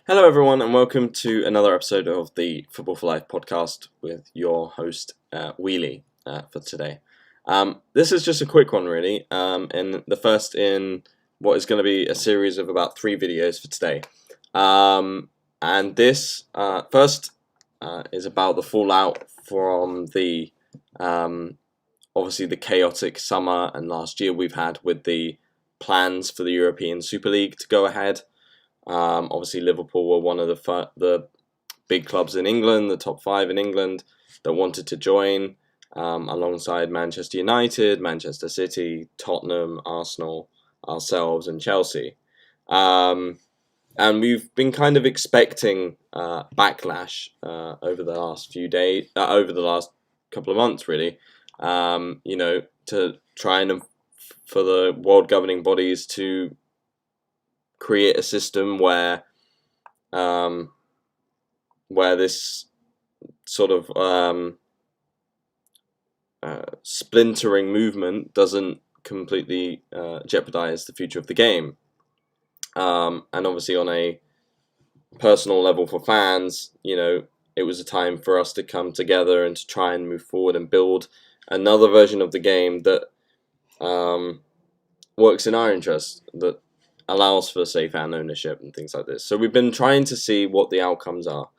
Hello, everyone, and welcome to another episode of the Football for Life podcast with your host, Wheelie, for today. This is just a quick one, really, and the first in what is going to be a series of about 3 videos for today. And this first is about the fallout from the obviously the chaotic summer and last year we've had with the plans for the European Super League to go ahead. Obviously, Liverpool were one of the big clubs in England, the top 5 in England, that wanted to join, alongside Manchester United, Manchester City, Tottenham, Arsenal, ourselves, and Chelsea. And we've been kind of expecting backlash over the last few days, over the last couple of months, really. To try and for the world governing bodies to create a system where this sort of splintering movement doesn't completely jeopardize the future of the game. And obviously on a personal level for fans, it was a time for us to come together and to try and move forward and build another version of the game that works in our interest, that allows for, say, fan ownership and things like this. So we've been trying to see what the outcomes are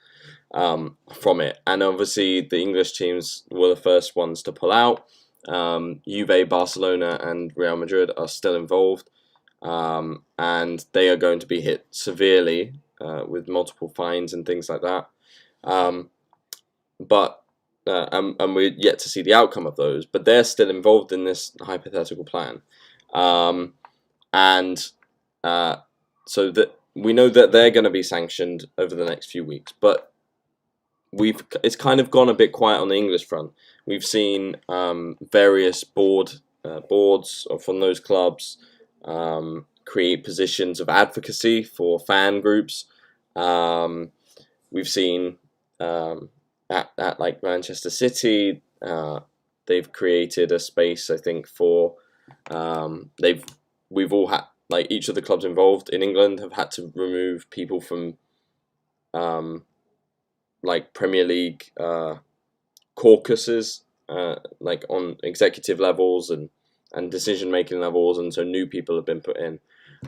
from it. And obviously the English teams were the first ones to pull out. Juve, Barcelona and Real Madrid are still involved. And they are going to be hit severely with multiple fines and things like that. And we're yet to see the outcome of those. But they're still involved in this hypothetical plan. So that we know that they're going to be sanctioned over the next few weeks, but it's kind of gone a bit quiet on the English front. We've seen various boards from those clubs create positions of advocacy for fan groups. We've seen at like Manchester City, they've created a space, I think, for we've all had, like, each of the clubs involved in England have had to remove people from like Premier League caucuses, like on executive levels and decision making levels, and so new people have been put in.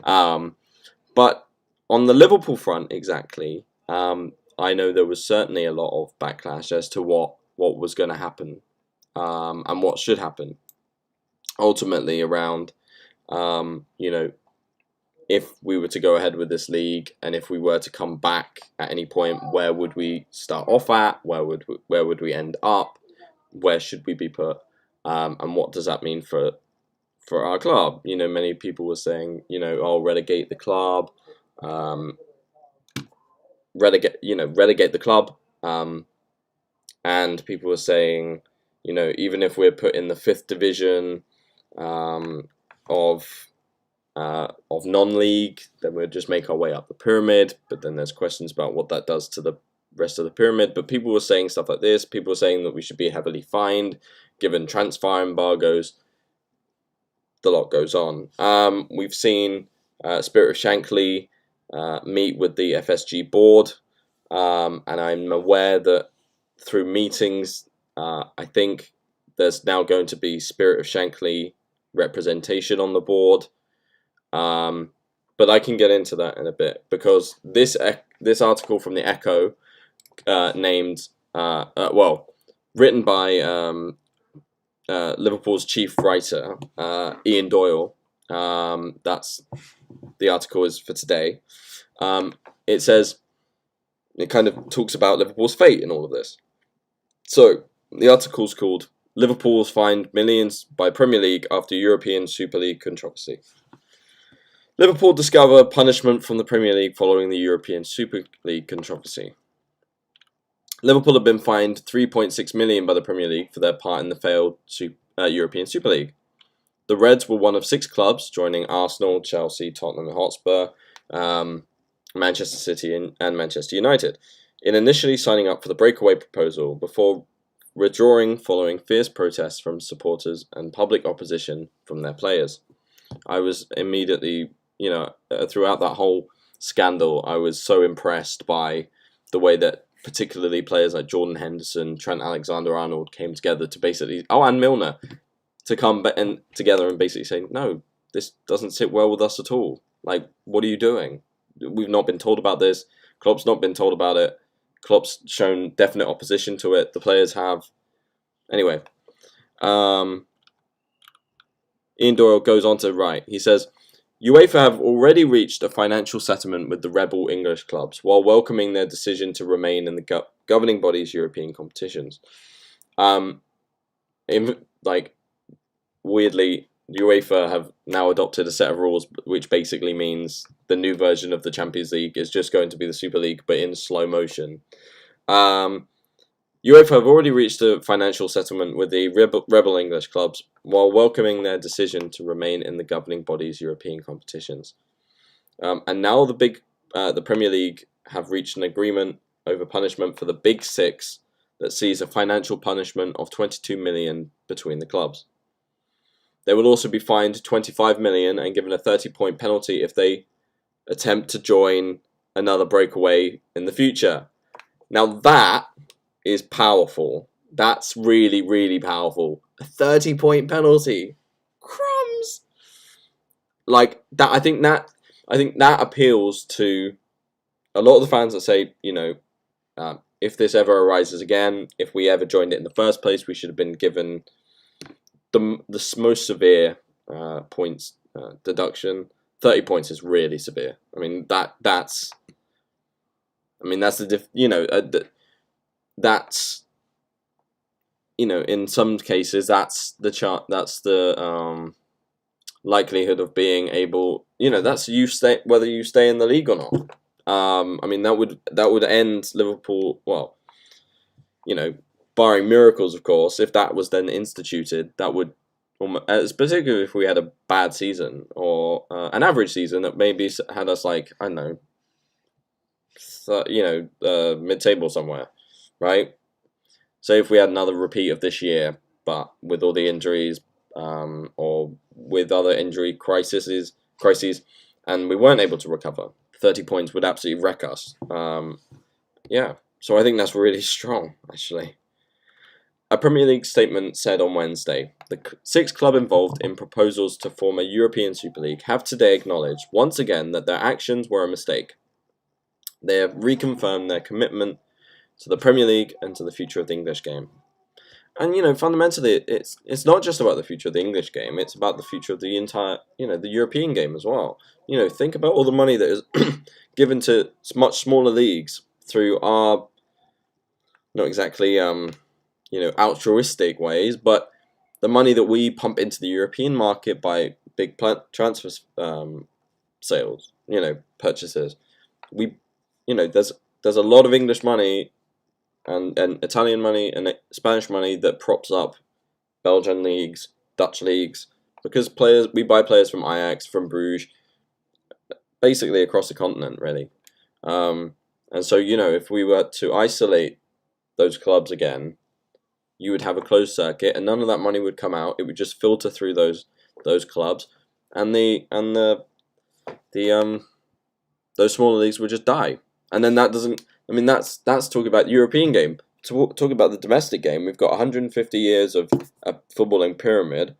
But on the Liverpool front, exactly, I know there was certainly a lot of backlash as to what was going to happen and what should happen ultimately around if we were to go ahead with this league, and if we were to come back at any point, where would we start off at? Where would we end up? Where should we be put? And what does that mean for our club? Many people were saying, relegate the club, relegate the club, and people were saying, even if we're put in the 5th division of non-league, then we'll just make our way up the pyramid. But then there's questions about what that does to the rest of the pyramid. But people were saying stuff like this. People were saying that we should be heavily fined, given transfer embargoes. The lot goes on. We've seen Spirit of Shankly meet with the FSG board, and I'm aware that through meetings, I think there's now going to be Spirit of Shankly representation on the board. But I can get into that in a bit, because this article from the Echo, written by Liverpool's chief writer, Ian Doyle. That's the article is for today. It says, it kind of talks about Liverpool's fate in all of this. So the article's called "Liverpool's fined millions by Premier League after European Super League controversy." Liverpool discover punishment from the Premier League following the European Super League controversy. Liverpool have been fined £3.6 million by the Premier League for their part in the failed European Super League. The Reds were one of 6 clubs, joining Arsenal, Chelsea, Tottenham Hotspur, Manchester City and Manchester United, in initially signing up for the breakaway proposal before withdrawing following fierce protests from supporters and public opposition from their players. I was immediately, throughout that whole scandal, I was so impressed by the way that particularly players like Jordan Henderson, Trent Alexander-Arnold came together to basically, and Milner, to come together and basically say, no, this doesn't sit well with us at all. Like, what are you doing? We've not been told about this. Klopp's not been told about it. Klopp's shown definite opposition to it. The players have. Anyway, Ian Doyle goes on to write. He says, UEFA have already reached a financial settlement with the rebel English clubs while welcoming their decision to remain in the governing body's European competitions. Weirdly, UEFA have now adopted a set of rules which basically means the new version of the Champions League is just going to be the Super League, but in slow motion. UEFA have already reached a financial settlement with the rebel English clubs while welcoming their decision to remain in the governing body's European competitions. And now the Premier League have reached an agreement over punishment for the Big Six that sees a financial punishment of 22 million between the clubs. They will also be fined 25 million and given a 30-point penalty if they attempt to join another breakaway in the future. Now that is powerful. That's really, really powerful. A 30-point penalty. Crumbs. Like that, I think that appeals to a lot of the fans that say, if this ever arises again, if we ever joined it in the first place, we should have been given the most severe points deduction. 30 points is really severe. I mean that's in some cases that's the likelihood of being able, that's whether you stay in the league or not. That would end Liverpool, well, barring miracles, of course. If that was then instituted, that would, particularly if we had a bad season or an average season that maybe had us like, I don't know, mid-table somewhere, right? So if we had another repeat of this year, but with all the injuries or with other injury crises, and we weren't able to recover, 30 points would absolutely wreck us. So I think that's really strong, actually. A Premier League statement said on Wednesday, the 6 clubs involved in proposals to form a European Super League have today acknowledged once again that their actions were a mistake. They have reconfirmed their commitment to the Premier League and to the future of the English game. And, fundamentally, it's not just about the future of the English game, it's about the future of the entire, the European game as well. Think about all the money that is given to much smaller leagues through our, not exactly, altruistic ways, but the money that we pump into the European market by big transfer sales, purchases. There's a lot of English money and Italian money and Spanish money that props up Belgian leagues, Dutch leagues, because we buy players from Ajax, from Bruges, basically across the continent, really. And so, if we were to isolate those clubs again, you would have a closed circuit, and none of that money would come out. It would just filter through those clubs, and those smaller leagues would just die. And then that doesn't. I mean, that's talking about the European game. Talk about the domestic game. We've got 150 years of a footballing pyramid,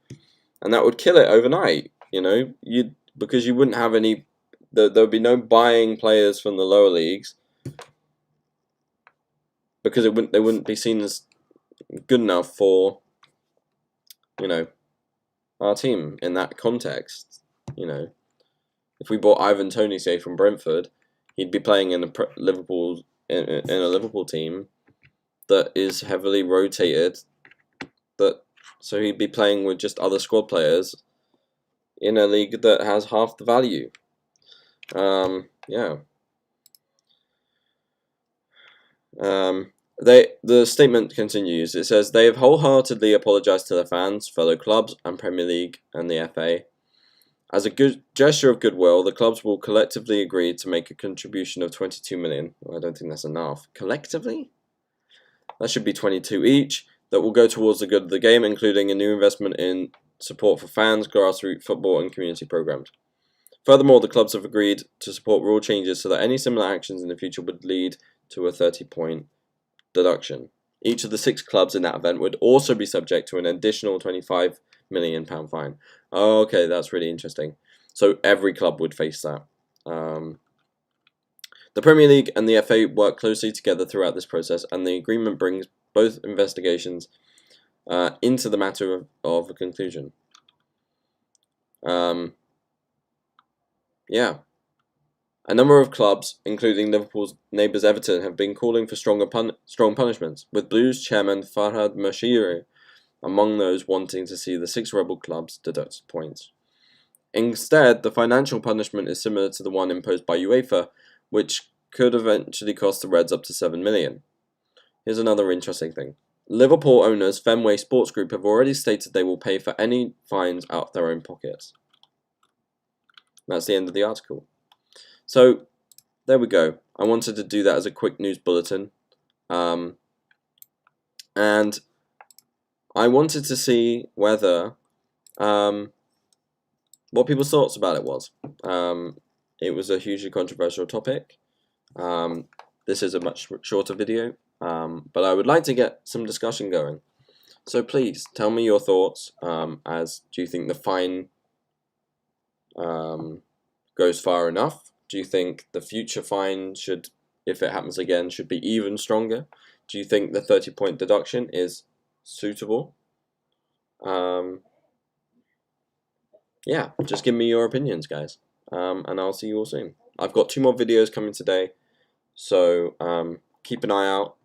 and that would kill it overnight. Because you wouldn't have any. There would be no buying players from the lower leagues because they wouldn't be seen as good enough for, our team in that context. If we bought Ivan Toney, say, from Brentford, he'd be playing in a Liverpool team that is heavily rotated. So he'd be playing with just other squad players in a league that has half the value. The statement continues. It says, they have wholeheartedly apologised to their fans, fellow clubs, and Premier League and the FA. As a good gesture of goodwill, the clubs will collectively agree to make a contribution of 22 million. Well, I don't think that's enough. Collectively? That should be 22 each. That will go towards the good of the game, including a new investment in support for fans, grassroots football, and community programs. Furthermore, the clubs have agreed to support rule changes so that any similar actions in the future would lead to a 30-point deduction. Each of the 6 clubs in that event would also be subject to an additional £25 million fine. Okay, that's really interesting. So every club would face that. The Premier League and the FA work closely together throughout this process, and the agreement brings both investigations into the matter of a conclusion. Yeah. A number of clubs, including Liverpool's neighbours Everton, have been calling for strong punishments, with Blues chairman Farhad Mashiri among those wanting to see the 6 rebel clubs deduct points. Instead, the financial punishment is similar to the one imposed by UEFA, which could eventually cost the Reds up to £7 million. Here's another interesting thing. Liverpool owners Fenway Sports Group have already stated they will pay for any fines out of their own pockets. That's the end of the article. So, there we go. I wanted to do that as a quick news bulletin. And I wanted to see whether what people's thoughts about it was. It was a hugely controversial topic. This is a much shorter video, but I would like to get some discussion going. So please tell me your thoughts. As do you think the fine goes far enough? Do you think the future fine should, if it happens again, should be even stronger? Do you think the 30-point deduction is suitable? Yeah, just give me your opinions, guys. And I'll see you all soon. I've got 2 more videos coming today, so keep an eye out.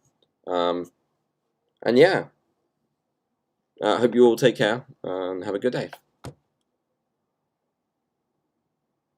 And yeah, I hope you all take care and have a good day.